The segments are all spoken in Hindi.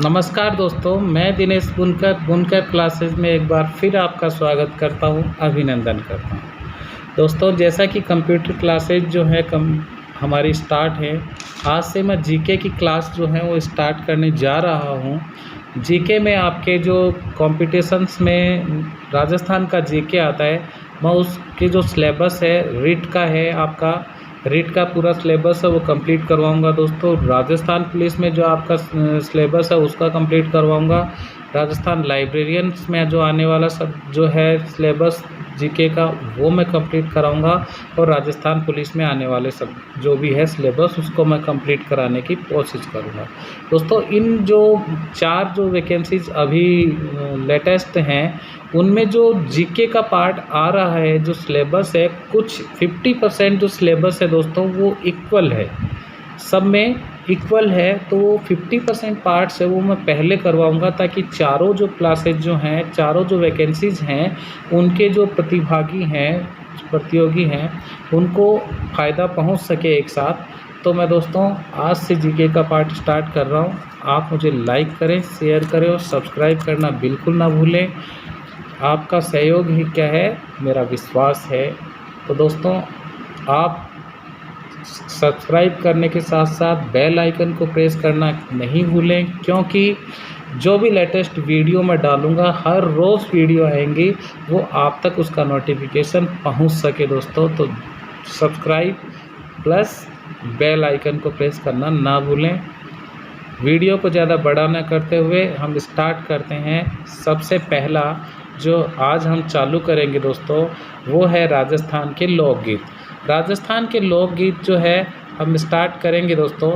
नमस्कार दोस्तों, मैं दिनेश बुनकर क्लासेस में एक बार फिर आपका स्वागत करता हूं, अभिनंदन करता हूं। दोस्तों, जैसा कि कंप्यूटर क्लासेस जो है हमारी स्टार्ट है, आज से मैं जीके की क्लास जो है वो स्टार्ट करने जा रहा हूं। जीके में आपके जो कॉम्पिटिशन्स में राजस्थान का जीके आता है, मैं उसके जो सिलेबस है रीट का है, आपका रीट का पूरा सिलेबस है वो कंप्लीट करवाऊंगा। दोस्तों, राजस्थान पुलिस में जो आपका सिलेबस है उसका कंप्लीट करवाऊंगा। राजस्थान लाइब्रेरियंस में जो आने वाला सब जो है सिलेबस जीके का वो मैं कंप्लीट कराऊंगा, और राजस्थान पुलिस में आने वाले सब जो भी है सिलेबस उसको मैं कंप्लीट कराने की कोशिश करूंगा। दोस्तों, इन जो 4 जो वैकेंसीज अभी लेटेस्ट हैं, उनमें जो जीके का पार्ट आ रहा है, जो सिलेबस है, कुछ 50% जो सिलेबस है दोस्तों वो इक्वल है, सब में इक्वल है। तो वो 50% पार्ट्स है वो मैं पहले करवाऊंगा, ताकि चारों जो क्लासेज जो हैं, चारों जो वैकेंसीज हैं, उनके जो प्रतिभागी हैं, प्रतियोगी हैं, उनको फ़ायदा पहुंच सके एक साथ। तो मैं दोस्तों आज से जीके का पार्ट स्टार्ट कर रहा हूं। आप मुझे लाइक करें, शेयर करें और सब्सक्राइब करना बिल्कुल ना भूलें। आपका सहयोग ही क्या है, मेरा विश्वास है। तो दोस्तों, आप सब्सक्राइब करने के साथ साथ बेल आइकन को प्रेस करना नहीं भूलें, क्योंकि जो भी लेटेस्ट वीडियो मैं डालूंगा, हर रोज़ वीडियो आएंगी, वो आप तक उसका नोटिफिकेशन पहुंच सके। दोस्तों, तो सब्सक्राइब प्लस बेल आइकन को प्रेस करना ना भूलें। वीडियो को ज़्यादा बड़ा न करते हुए हम स्टार्ट करते हैं। सबसे पहला जो आज हम चालू करेंगे दोस्तों, वो है राजस्थान के लोकगीत। राजस्थान के लोकगीत जो है हम स्टार्ट करेंगे दोस्तों।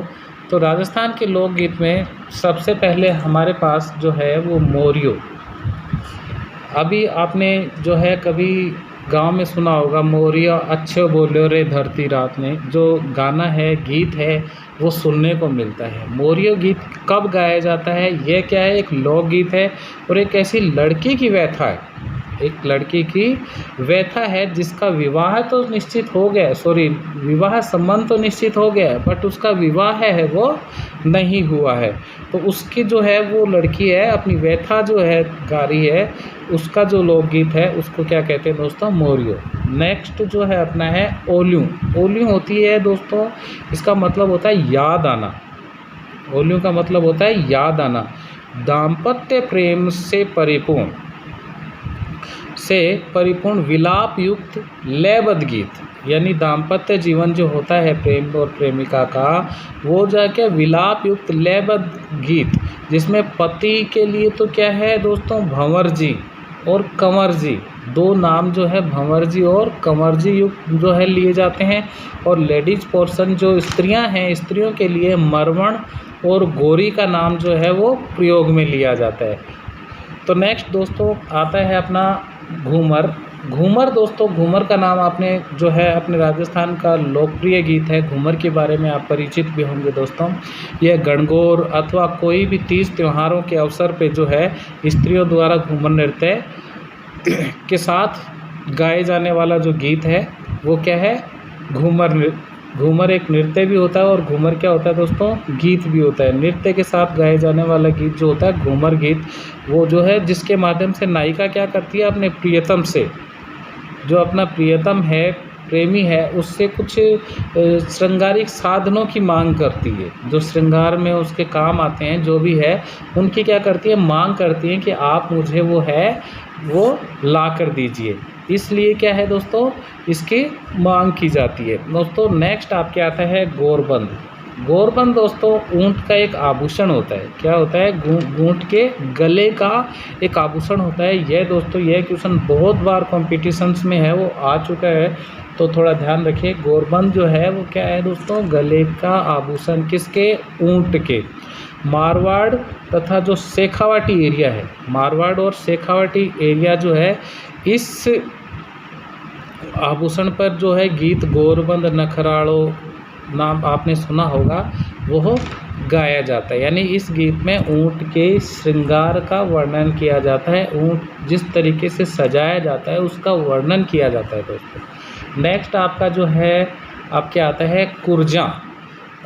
तो राजस्थान के लोकगीत में सबसे पहले हमारे पास जो है वो मोरियो। अभी आपने जो है कभी गांव में सुना होगा, मोरिया अच्छे बोलो रे धरती रात ने, जो गाना है, गीत है, वो सुनने को मिलता है। मोरियो गीत कब गाया जाता है? ये क्या है, एक लोकगीत है और एक ऐसी लड़की की व्यथा है, एक लड़की की व्यथा है जिसका विवाह तो निश्चित हो गया, विवाह संबंध तो निश्चित हो गया है, बट उसका विवाह है वो नहीं हुआ है। तो उसकी जो है वो लड़की है, अपनी व्यथा जो है गा रही है, उसका जो लोकगीत है उसको क्या कहते हैं दोस्तों? मोरियो। नेक्स्ट जो है अपना है ओल्यूं। ओल्यूं होती है दोस्तों, इसका मतलब होता है याद आना। ओल्यूं का मतलब होता है याद आना। दाम्पत्य प्रेम से परिपूर्ण विलाप युक्त लयबद्ध गीत, यानी दाम्पत्य जीवन जो होता है प्रेम और प्रेमिका का, वो जाके विलाप युक्त लयबद्ध गीत, जिसमें पति के लिए तो क्या है दोस्तों, भंवर जी और कंवर जी, 2 नाम जो है भंवर जी और कंवर जी युक्त जो है लिए जाते हैं, और लेडीज पोर्शन जो स्त्रियां हैं, स्त्रियों के लिए मरवण और गोरी का नाम जो है वो प्रयोग में लिया जाता है। तो नेक्स्ट दोस्तों आता है अपना घूमर। घूमर दोस्तों, घूमर का नाम आपने जो है अपने राजस्थान का लोकप्रिय गीत है। घूमर के बारे में आप परिचित भी होंगे दोस्तों। यह गणगौर अथवा कोई भी तीज त्योहारों के अवसर पे जो है स्त्रियों द्वारा घूमर नृत्य के साथ गाए जाने वाला जो गीत है वो क्या है? घूमर। घूमर एक नृत्य भी होता है, और घूमर क्या होता है दोस्तों? गीत भी होता है। नृत्य के साथ गाए जाने वाला गीत जो होता है घूमर गीत, वो जो है जिसके माध्यम से नायिका क्या करती है, अपने प्रियतम से, जो अपना प्रियतम है, प्रेमी है, उससे कुछ श्रृंगारिक साधनों की मांग करती है, जो श्रृंगार में उसके काम आते हैं, जो भी है उनकी क्या करती है, मांग करती है कि आप मुझे वो है वो ला कर दीजिए। इसलिए क्या है दोस्तों, इसकी मांग की जाती है। दोस्तों नेक्स्ट आपके आता है गोरबंद। गोरबंद दोस्तों ऊंट का एक आभूषण होता है। क्या होता है? ऊंट के गले का एक आभूषण होता है। यह दोस्तों यह क्वेश्चन बहुत बार कॉम्पिटिशन्स में है, वो आ चुका है, तो थोड़ा ध्यान रखिए। गोरबंद जो है वो क्या है दोस्तों? गले का आभूषण, किसके? ऊंट के। मारवाड़ तथा जो शेखावाटी एरिया है, मारवाड़ और शेखावाटी एरिया जो है, इस आभूषण पर जो है गीत गोरबंद नखराड़ो नाम आपने सुना होगा, वो गाया जाता है। यानी इस गीत में ऊंट के श्रृंगार का वर्णन किया जाता है, ऊंट जिस तरीके से सजाया जाता है उसका वर्णन किया जाता है दोस्तों। नेक्स्ट आपका जो है आपके आता है कुरजा।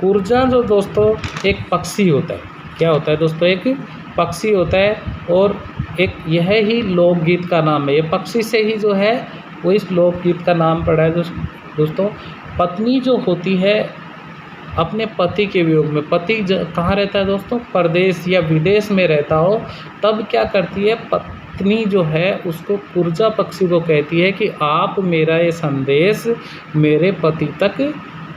कुरजा जो दोस्तों एक पक्षी होता है, क्या होता है दोस्तों, एक पक्षी होता है और एक यह ही लोकगीत का नाम है। ये पक्षी से ही जो है वो इस लोकगीत का नाम पड़ा है दोस्तों। पत्नी जो होती है अपने पति के वियोग में, पति कहाँ रहता है दोस्तों, परदेश या विदेश में रहता हो, तब क्या करती है पत्नी जो है उसको कुर्जा पक्षी को कहती है कि आप मेरा ये संदेश मेरे पति तक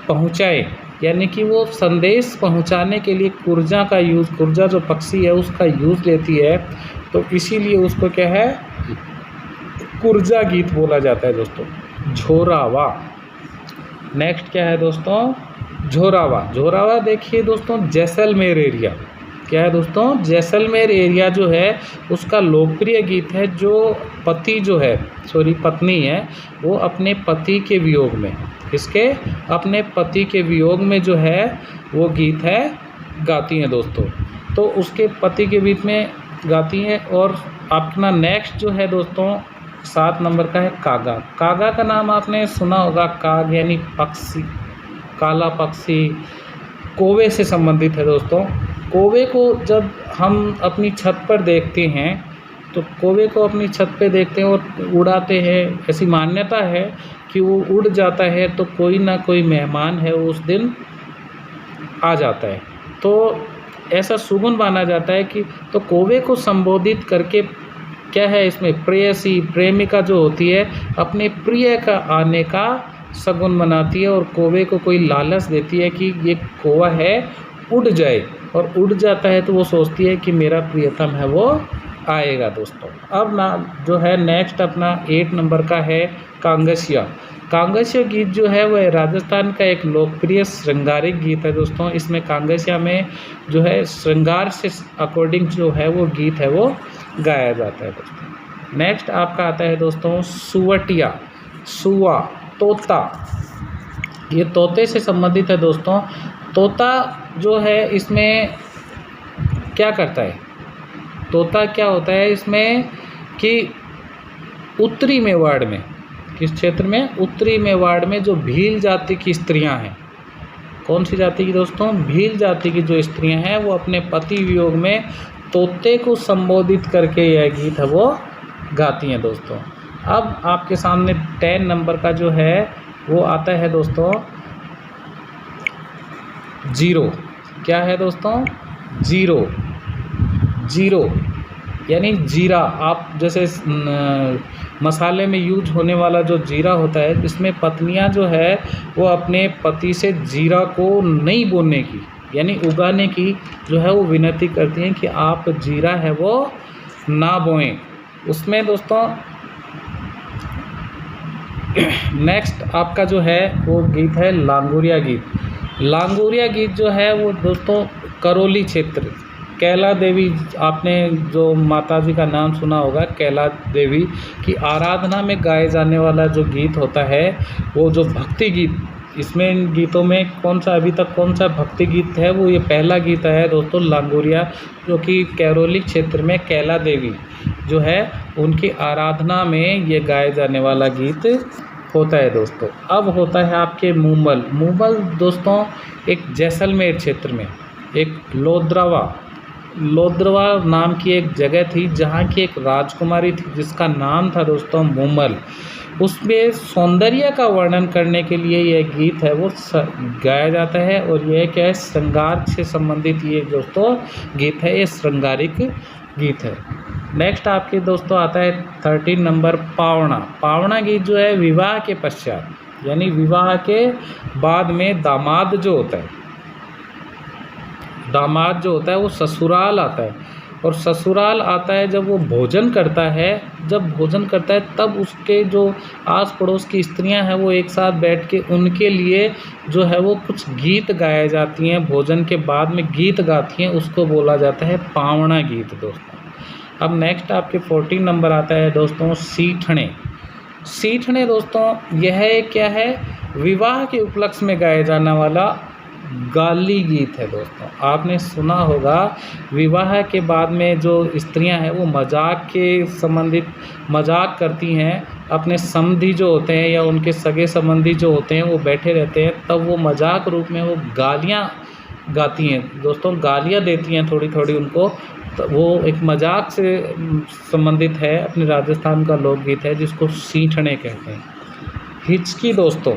पहुँचाए। यानी कि वो संदेश पहुंचाने के लिए कुर्जा का यूज़, कुर्जा जो पक्षी है उसका यूज़ लेती है, तो इसीलिए उसको क्या है, कुर्जा गीत बोला जाता है दोस्तों। झोरावा, नेक्स्ट क्या है दोस्तों, झोरावा। झोरावा देखिए दोस्तों, जैसलमेर एरिया, क्या है दोस्तों, जैसलमेर एरिया जो है उसका लोकप्रिय गीत है, जो पति जो है पत्नी है वो अपने पति के वियोग में, इसके अपने पति के वियोग में जो है वो गीत है गाती हैं दोस्तों। तो उसके पति के बीच में गाती हैं। और अपना नेक्स्ट जो है दोस्तों 7 नंबर का है कागा। कागा का नाम आपने सुना होगा, काग यानी पक्षी, काला पक्षी, कौवे से संबंधित है दोस्तों। कौवे को जब हम अपनी छत पर देखते हैं तो कौवे को अपनी छत पे देखते हैं और उड़ाते हैं, ऐसी मान्यता है कि वो उड़ जाता है तो कोई ना कोई मेहमान है वो उस दिन आ जाता है, तो ऐसा शुगुन माना जाता है कि तो कौवे को संबोधित करके क्या है इसमें प्रेयसी, प्रेमिका जो होती है अपने प्रिय का आने का शगुन मनाती है और कौवे को कोई लालच देती है कि ये कौवा है उड़ जाए, और उड़ जाता है तो वो सोचती है कि मेरा प्रियतम है वो आएगा दोस्तों। अब ना जो है नेक्स्ट अपना 8 नंबर का है कांगसिया। कांगसिया गीत जो है वह राजस्थान का एक लोकप्रिय श्रृंगारिक गीत है दोस्तों। इसमें कांगसिया में जो है श्रृंगार से अकॉर्डिंग जो है वो गीत है वो गाया जाता है दोस्तों। नेक्स्ट आपका आता है दोस्तों सुवटिया, सुआ, तोता। ये तोते से संबंधित है दोस्तों। तोता जो है इसमें क्या करता है, तोता क्या होता है इसमें कि उत्तरी मेवाड़ में, किस क्षेत्र में, उत्तरी मेवाड़ में जो भील जाति की स्त्रियां हैं, कौन सी जाति की दोस्तों, भील जाति की जो स्त्रियां हैं वो अपने पति वियोग में तोते को संबोधित करके यह गीत है वो गाती हैं दोस्तों। अब आपके सामने 10 नंबर का जो है वो आता है दोस्तों जीरो। क्या है दोस्तों, जीरो, जीरो यानी जीरा। आप जैसे मसाले में यूज होने वाला जो जीरा होता है, इसमें पत्नियां जो है वो अपने पति से जीरा को नहीं बोने की यानी उगाने की जो है वो विनती करती हैं कि आप जीरा है वो ना बोएं। उसमें दोस्तों नेक्स्ट आपका जो है वो गीत है लांगुरिया गीत। लांगुरिया गीत जो है वो दोस्तों करौली क्षेत्र, कैला देवी, आपने जो माताजी का नाम सुना होगा कैला देवी की आराधना में गाए जाने वाला जो गीत होता है वो जो भक्ति गीत, इसमें इन गीतों में कौन सा अभी तक कौन सा भक्ति गीत है, वो ये पहला गीत है दोस्तों लांगुरिया, जो कि करौली क्षेत्र में कैला देवी जो है उनकी आराधना में ये गाए जाने वाला गीत होता है दोस्तों। अब होता है आपके मूमल। मूमल दोस्तों एक जैसलमेर क्षेत्र में एक लोद्रवा नाम की एक जगह थी जहाँ की एक राजकुमारी थी जिसका नाम था दोस्तों मूमल। उसमें सौंदर्य का वर्णन करने के लिए यह गीत है वो गाया जाता है और यह क्या है, श्रृंगार से संबंधित ये दोस्तों गीत है, ये श्रृंगारिक गीत है। नेक्स्ट आपके दोस्तों आता है 13 नंबर पावना। पावना गीत जो है विवाह के पश्चात यानी विवाह के बाद में दामाद जो होता है वो ससुराल आता है, और ससुराल आता है जब वो भोजन करता है, जब भोजन करता है तब उसके जो आस पड़ोस की स्त्रियां हैं वो एक साथ बैठ के उनके लिए जो है वो कुछ गीत गाए जाती हैं, भोजन के बाद में गीत गाती हैं, उसको बोला जाता है पावना गीत दोस्तों। अब नेक्स्ट आपके 14 नंबर आता है दोस्तों सीठने। सीठने दोस्तों यह क्या है, विवाह के उपलक्ष्य में गाया जाने वाला गाली गीत है दोस्तों। आपने सुना होगा विवाह के बाद में जो स्त्रियां हैं वो मजाक के संबंधित मजाक करती हैं, अपने समधी जो होते हैं या उनके सगे संबंधी जो होते हैं वो बैठे रहते हैं, तब वो मजाक रूप में वो गालियां गाती हैं दोस्तों, गालियाँ देती हैं थोड़ी थोड़ी उनको। तो वो एक मजाक से संबंधित है, अपने राजस्थान का लोकगीत है जिसको सींठने कहते हैं। हिचकी दोस्तों,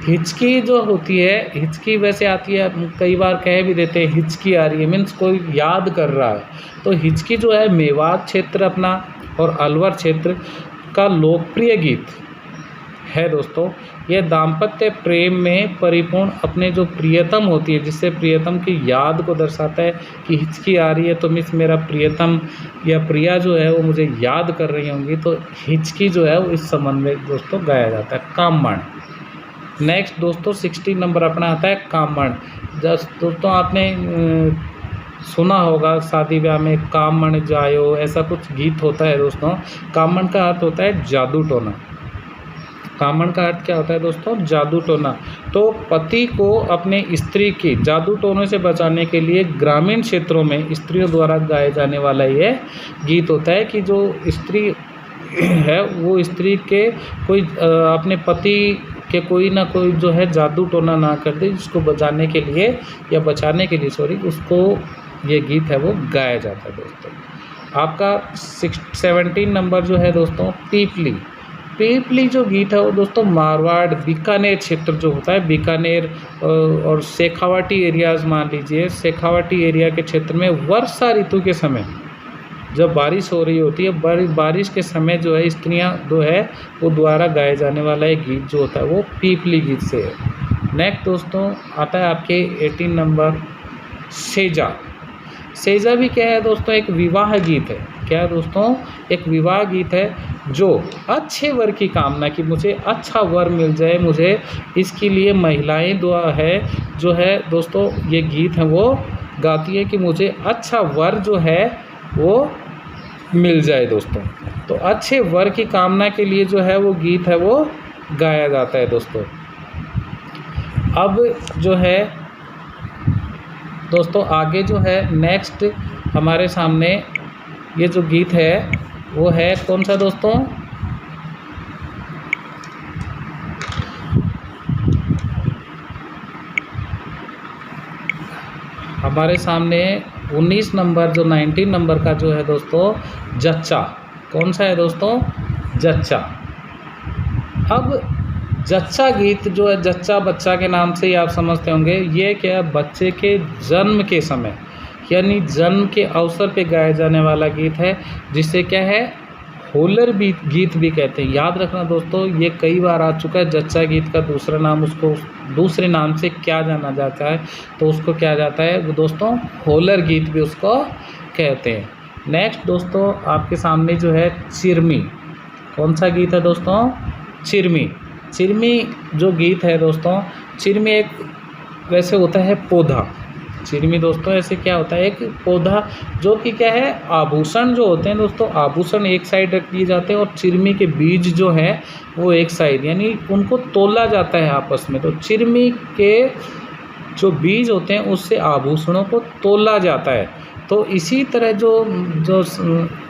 हिचकी जो होती है, हिचकी वैसे आती है, कई बार कह भी देते हैं हिचकी आ रही है, मीन्स कोई याद कर रहा है। तो हिचकी जो है मेवात क्षेत्र अपना और अलवर क्षेत्र का लोकप्रिय गीत है दोस्तों। यह दाम्पत्य प्रेम में परिपूर्ण अपने जो प्रियतम होती है, जिससे प्रियतम की याद को दर्शाता है कि हिचकी आ रही है तो मीन्स मेरा प्रियतम या प्रिया जो है वो मुझे याद कर रही होंगी, तो हिचकी जो है वो इस संबंध में दोस्तों गाया जाता है। कामण। नेक्स्ट दोस्तों 16 नंबर अपना आता है कामण। जस्ट दोस्तों आपने सुना होगा शादी ब्याह में कामण जायो, ऐसा कुछ गीत होता है दोस्तों। कामण का अर्थ होता है जादू टोना। कामण का अर्थ क्या होता है दोस्तों? जादू टोना। तो पति को अपने स्त्री की जादू टोने से बचाने के लिए ग्रामीण क्षेत्रों में स्त्रियों द्वारा गाए जाने वाला ये गीत होता है कि जो स्त्री है वो स्त्री के कोई अपने पति के कोई ना कोई जो है जादू टोना ना कर दे, जिसको बचाने के लिए या बचाने के लिए उसको ये गीत है वो गाया जाता है दोस्तों। आपका 17 नंबर जो है दोस्तों पीपली। पीपली जो गीत है वो दोस्तों मारवाड़ बीकानेर क्षेत्र जो होता है, बीकानेर और शेखावाटी एरियाज़ मान लीजिए, शेखावाटी एरिया के क्षेत्र में वर्षा ऋतु के समय जब बारिश हो रही होती है, बारिश के समय जो है स्त्रियां जो है वो द्वारा गाए जाने वाला एक गीत जो होता है वो पीपली गीत से है। नेक्स्ट दोस्तों आता है आपके 18 नंबर सेजा। सेजा भी क्या है दोस्तों? एक विवाह गीत है। क्या है दोस्तों? एक विवाह गीत है जो अच्छे वर की कामना की, मुझे अच्छा वर मिल जाए, मुझे इसके लिए महिलाएं दुआ है जो है दोस्तों ये गीत है वो गाती है कि मुझे अच्छा वर जो है वो मिल जाए दोस्तों। तो अच्छे वर की कामना के लिए जो है वो गीत है वो गाया जाता है दोस्तों। अब जो है दोस्तों आगे जो है नेक्स्ट हमारे सामने ये जो गीत है वो है कौन सा दोस्तों? हमारे सामने 19 नंबर जो 19 नंबर का जो है दोस्तों जच्चा। कौन सा है दोस्तों? जच्चा। अब जच्चा गीत जो है, जच्चा बच्चा के नाम से ही आप समझते होंगे, ये क्या है? बच्चे के जन्म के समय यानी जन्म के अवसर पे गाया जाने वाला गीत है, जिससे क्या है होलर गीत भी कहते हैं। याद रखना दोस्तों ये कई बार आ चुका है। जच्चा गीत का दूसरा नाम, उसको दूसरे नाम से क्या जाना जाता है तो उसको क्या जाता है दोस्तों? होलर गीत भी उसको कहते हैं। नेक्स्ट दोस्तों आपके सामने जो है चिरमी। कौन सा गीत है दोस्तों? चिरमी। चिरमी जो गीत है दोस्तों, चिरमी एक वैसे होता है पौधा। चिरमी दोस्तों ऐसे क्या होता है? एक पौधा जो कि क्या है आभूषण जो होते हैं दोस्तों, आभूषण एक साइड रख दिए जाते हैं और चिरमी के बीज जो है वो एक साइड, यानी उनको तोला जाता है आपस में। तो चिरमी के जो बीज होते हैं उससे आभूषणों को तोला जाता है। तो इसी तरह जो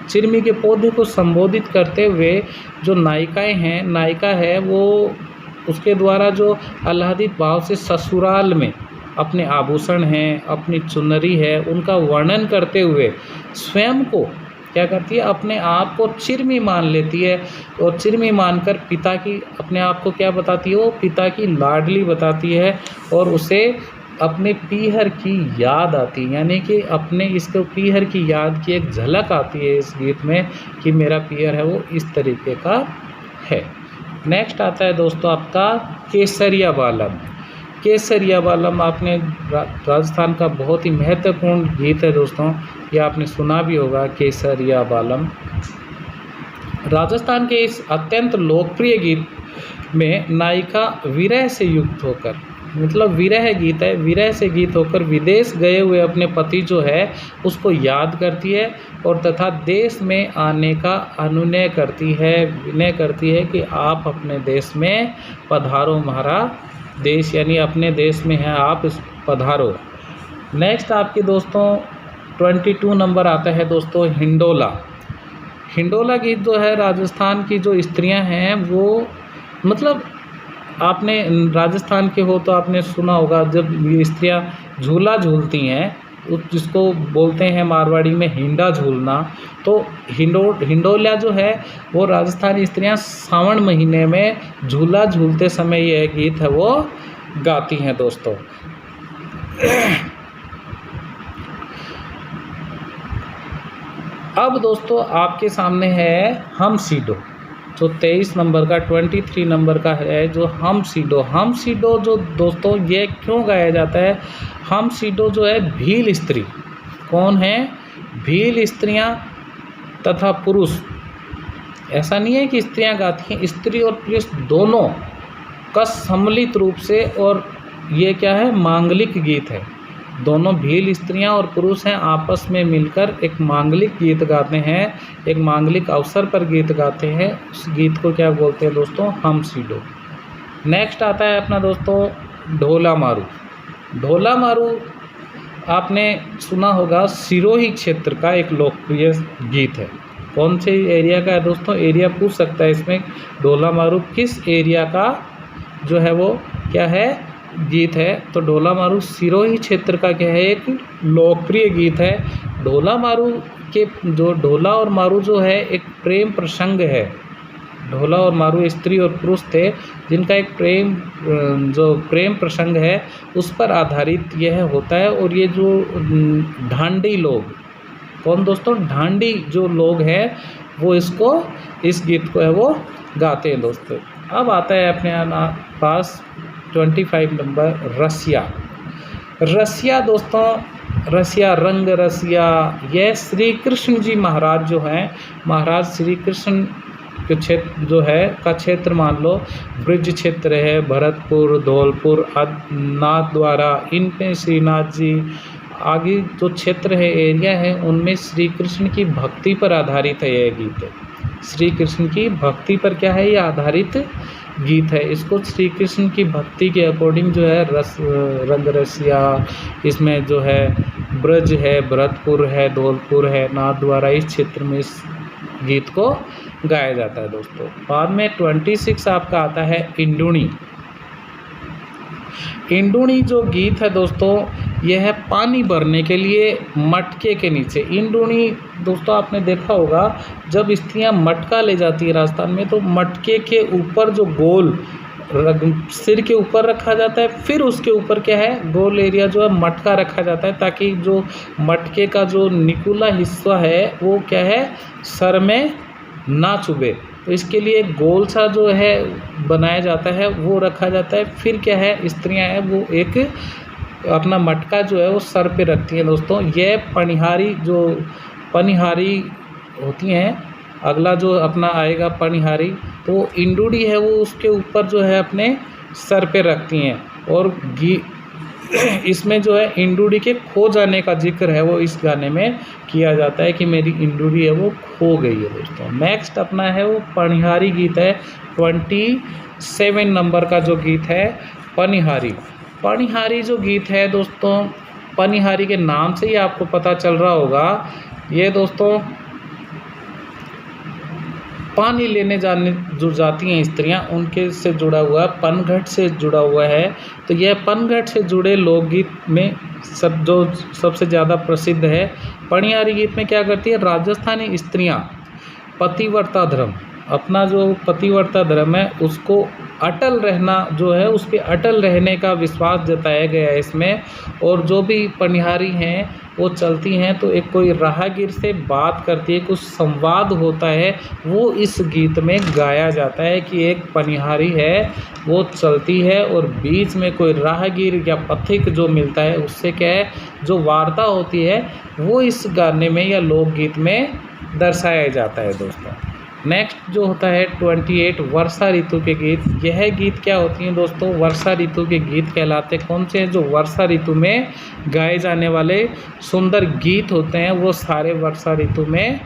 चिरमी के पौधे को संबोधित करते हुए जो नायिकाएं हैं, नायिका है वो उसके द्वारा जो आह्लादित भाव से ससुराल में अपने आभूषण हैं, अपनी चुनरी है, उनका वर्णन करते हुए स्वयं को क्या करती है? अपने आप को चिरमी मान लेती है और चिरमी मानकर पिता की अपने आप को क्या बताती है? वो पिता की लाडली बताती है और उसे अपने पीहर की याद आती है, यानी कि अपने इसको पीहर की याद की एक झलक आती है इस गीत में कि मेरा पीहर है वो इस तरीके का है। नेक्स्ट आता है दोस्तों आपका केसरिया बालम। केसरिया बालम आपने राजस्थान का बहुत ही महत्वपूर्ण गीत है दोस्तों, ये आपने सुना भी होगा केसरिया बालम। राजस्थान के इस अत्यंत लोकप्रिय गीत में नायिका विरह से युक्त होकर, मतलब विरह गीत है, विरह से गीत होकर विदेश गए हुए अपने पति जो है उसको याद करती है और तथा देश में आने का अनुनय करती है, विनय करती है कि आप अपने देश में पधारो, हमारा देश यानी अपने देश में है आप, इस पधारो। नेक्स्ट आपके दोस्तों 22 नंबर आता है दोस्तों हिंडोला। हिंडोला गीत जो है राजस्थान की जो स्त्रियां हैं वो, मतलब आपने राजस्थान के हो तो आपने सुना होगा जब ये स्त्रियां झूला झूलती हैं, जिसको बोलते हैं मारवाड़ी में हिंडा झूलना। तो हिंडोला जो है वो राजस्थानी स्त्रियां सावन महीने में झूला झूलते समय यह गीत है वो गाती हैं दोस्तों। अब दोस्तों आपके सामने है हम सीडो, जो 23 नंबर का 23 नंबर का है जो हम सीडो जो दोस्तों ये क्यों गाया जाता है? हम सीडो जो है भील स्त्री, कौन है? भील स्त्रियां तथा पुरुष, ऐसा नहीं है कि स्त्रियां गाती हैं, स्त्री और पुरुष दोनों का सम्मिलित रूप से, और ये क्या है? मांगलिक गीत है। दोनों भील स्त्रियां और पुरुष हैं, आपस में मिलकर एक मांगलिक गीत गाते हैं, एक मांगलिक अवसर पर गीत गाते हैं। उस गीत को क्या बोलते हैं दोस्तों? हम सीडो। नेक्स्ट आता है अपना दोस्तों ढोला मारू। ढोला मारू आपने सुना होगा, सिरोही क्षेत्र का एक लोकप्रिय गीत है। कौन से एरिया का है दोस्तों? एरिया पूछ सकता है इसमें। ढोला मारू किस एरिया का जो है वो क्या है? गीत है। तो ढोला मारू सिरोही क्षेत्र का क्या है? एक लोकप्रिय गीत है। ढोला मारू के जो ढोला और मारू जो है एक प्रेम प्रसंग है। ढोला और मारू स्त्री और पुरुष थे, जिनका एक प्रेम प्रसंग है, उस पर आधारित यह होता है। और ये जो ढांडी लोग, कौन दोस्तों? ढांडी जो लोग हैं वो इस गीत को है वो गाते हैं दोस्तों। अब आता है अपने पास 25 नंबर रसिया दोस्तों। रसिया रंग रसिया, यह श्री कृष्ण जी महाराज जो हैं, महाराज श्री कृष्ण के क्षेत्र जो है का क्षेत्र मान लो, ब्रज क्षेत्र है, भरतपुर, धौलपुर, नाथद्वारा, इन पे श्रीनाथ जी आगे जो क्षेत्र है, एरिया है, उनमें श्री कृष्ण की भक्ति पर आधारित है यह गीत है। श्री कृष्ण की भक्ति पर क्या है? ये आधारित गीत है। इसको श्री कृष्ण की भक्ति के अकॉर्डिंग जो है रंग रसिया, इसमें जो है ब्रज है, भरतपुर है, धौलपुर है, नाथद्वारा, इस क्षेत्र में इस गीत को गाया जाता है दोस्तों। बाद में 26 आपका आता है इंडुणी। इंडुणी जो गीत है दोस्तों, यह है पानी भरने के लिए मटके के नीचे। इंडुणी दोस्तों आपने देखा होगा, जब स्त्रियां मटका ले जाती है राजस्थान में, तो मटके के ऊपर जो गोल सिर के ऊपर रखा जाता है, फिर उसके ऊपर क्या है? गोल एरिया जो है मटका रखा जाता है, ताकि जो मटके का जो निकुला हिस्सा है वो क्या है? सर में ना चुभे। तो इसके लिए गोल सा जो है बनाया जाता है, वो रखा जाता है। फिर क्या है? स्त्रियां हैं वो एक अपना मटका जो है वो सर पे रखती हैं दोस्तों। ये पनिहारी होती हैं। अगला जो अपना आएगा पनिहारी, तो इंडुड़ी है वो उसके ऊपर जो है अपने सर पे रखती हैं। और इसमें जो है इंडुड़ी के खो जाने का जिक्र है वो इस गाने में किया जाता है कि मेरी इंडुड़ी है वो खो गई है दोस्तों। नेक्स्ट अपना है वो पनिहारी गीत है। 27 नंबर का जो गीत है पनिहारी। पनिहारी जो गीत है दोस्तों, पनिहारी के नाम से ही आपको पता चल रहा होगा, ये दोस्तों पानी लेने जो जाती हैं स्त्रियां, उनके से जुड़ा हुआ है, पनघट से जुड़ा हुआ है। तो यह पनघट से जुड़े लोकगीत में सबसे ज़्यादा प्रसिद्ध है। पनिहारी गीत में क्या करती है? राजस्थानी स्त्रियां पतिव्रता धर्म, अपना जो पतिव्रता धर्म है उसको अटल रहना जो है, उस पर अटल रहने का विश्वास जताया गया है इसमें। और जो भी पनिहारी हैं वो चलती हैं तो एक कोई राहगीर से बात करती है, कुछ संवाद होता है, वो इस गीत में गाया जाता है कि एक पनिहारी है वो चलती है और बीच में कोई राहगीर या पथिक जो मिलता है, उससे क्या है जो वार्ता होती है वो इस गाने में या लोकगीत में दर्शाया जाता है दोस्तों। नेक्स्ट जो होता है 28 वर्षा ऋतु के गीत। यह गीत क्या होती हैं दोस्तों? वर्षा ऋतु के गीत कहलाते हैं। कौन से हैं? जो वर्षा ऋतु में गाए जाने वाले सुंदर गीत होते हैं वो सारे वर्षा ऋतु में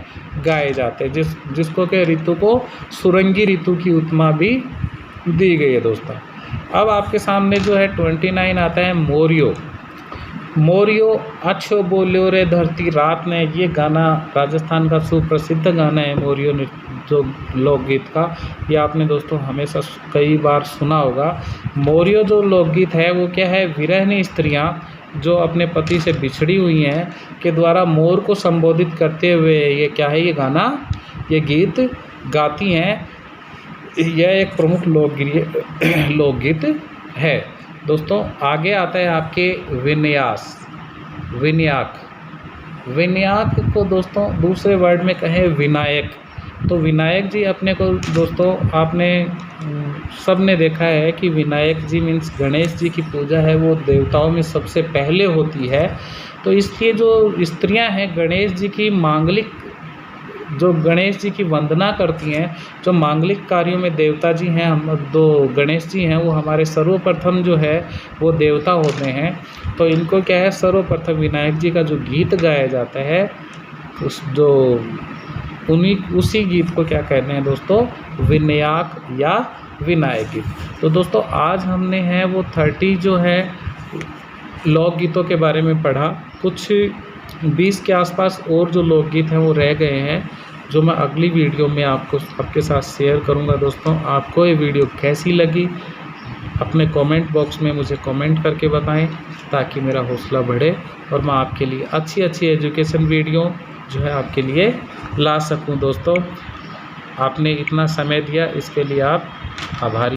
गाए जाते हैं, जिसको के ऋतु को सुरंगी ऋतु की उपमा भी दी गई है दोस्तों। अब आपके सामने जो है 29 आता है मोरियो अच्छो बोलियो रे धरती रात ने। ये गाना राजस्थान का सुप्रसिद्ध गाना है मोरियो जो लोकगीत का। ये आपने दोस्तों हमेशा कई बार सुना होगा। मोरियो जो लोकगीत है वो क्या है? विरहनी स्त्रियां जो अपने पति से बिछड़ी हुई हैं के द्वारा मोर को संबोधित करते हुए ये क्या है, ये गाना, ये गीत गाती हैं। यह एक प्रमुख लोकगीत है। दोस्तों आगे आता है आपके विनायक। विनायक को दोस्तों दूसरे वर्ड में कहें विनायक, तो विनायक जी अपने को दोस्तों आपने सब ने देखा है कि विनायक जी मीन्स गणेश जी की पूजा है वो देवताओं में सबसे पहले होती है। तो इसलिए जो स्त्रियां हैं गणेश जी की गणेश जी की वंदना करती हैं, जो मांगलिक कार्यों में देवता जी हैं, हम दो गणेश जी हैं, वो हमारे सर्वप्रथम जो है वो देवता होते हैं। तो इनको क्या है, सर्वप्रथम विनायक जी का जो गीत गाया जाता है उसी गीत को क्या कहते हैं दोस्तों, विनायक या विनायक गीत। तो दोस्तों आज हमने है वो 30 जो है लोकगीतों के बारे में पढ़ा। कुछ 20 के आसपास और जो लोकगीत हैं वो रह गए हैं, जो मैं अगली वीडियो में आपके साथ शेयर करूंगा। दोस्तों आपको ये वीडियो कैसी लगी अपने कमेंट बॉक्स में मुझे कमेंट करके बताएं, ताकि मेरा हौसला बढ़े और मैं आपके लिए अच्छी एजुकेशन वीडियो जो है आपके लिए ला सकूं। दोस्तों आपने इतना समय दिया इसके लिए आप आभारी।